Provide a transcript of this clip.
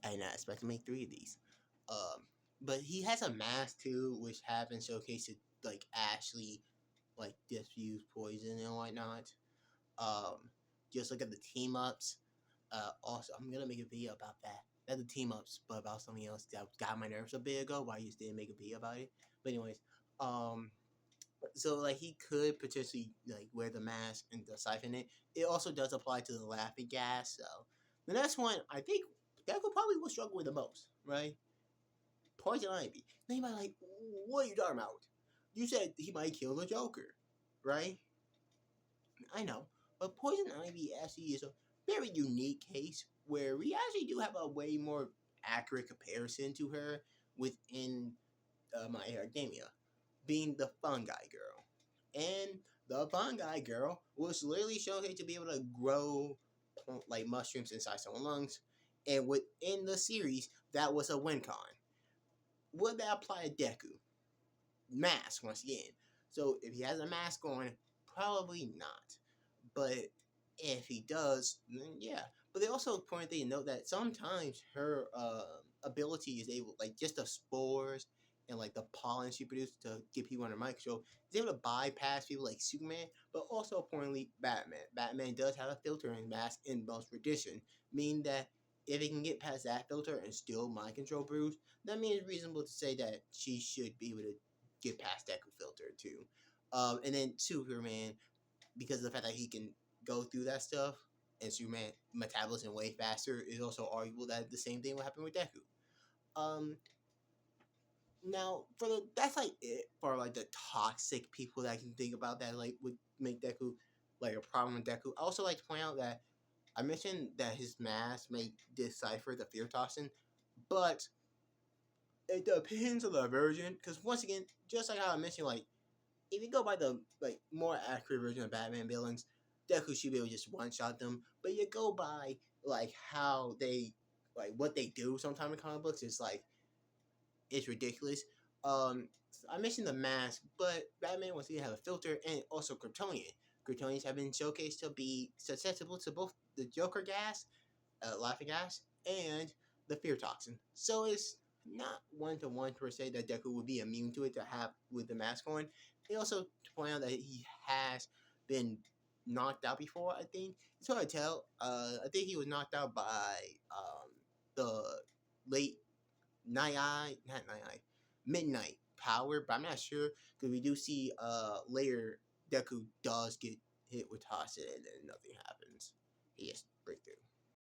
and I expect to make 3 of these. Um, but he has a mask too, which have been showcased to like actually like diffuse poison and whatnot. Um, just look at the team ups. Also, I'm gonna make a video about that. Not the team ups, but about something else that got my nerves a bit ago. Why I just didn't make a video about it. But anyways, so like he could potentially like wear the mask and the siphon it. It also does apply to the laughing gas. So the next one, I think Deku probably will struggle with the most, right? Poison Ivy. Now you might like, what are you talking about? You said he might kill the Joker, right? I know, but Poison Ivy actually is a very unique case where we actually do have a way more accurate comparison to her within My Hero Academia, being the fungi girl. And the fungi girl was literally shown to be able to grow like mushrooms inside someone's lungs. And within the series, that was a win con. Would that apply to Deku? Mask, once again. So if he has a mask on, probably not. But if he does, then yeah. But they also point they note that sometimes her ability is able, like just the spores and like the pollen she produced to get people under microscope, is able to bypass people like Superman. But also importantly, Batman. Batman does have a filter in his mask in most edition, meaning that if he can get past that filter and still mind control Bruce, that means it's reasonable to say that she should be able to get past that filter too. And then Superman, because of the fact that he can go through that stuff and Superman metabolism way faster, is also arguable that the same thing will happen with Deku. Um, Now for that's like it for like the toxic people that I can think about that like would make Deku like a problem with Deku. I also like to point out that I mentioned that his mask may decipher the fear toxin, but it depends on the version. Because once again, just like how I mentioned, like if you go by the like more accurate version of Batman villains, Deku should be able to just one shot them. But you go by like how they like what they do sometimes in comic books, it's like it's ridiculous. I mentioned the mask, but Batman wants to have a filter and also Kryptonian. Kryptonians have been showcased to be susceptible to both the Joker gas, laughing gas, and the fear toxin. So it's not 1-to-1 per se that Deku would be immune to it to have with the mask on. They also point out that he has been knocked out before. I think it's hard to tell. I think he was knocked out by the late Night Eye, Midnight Power, but I'm not sure because we do see later Deku does get hit with toxin and then nothing happens. He just break through.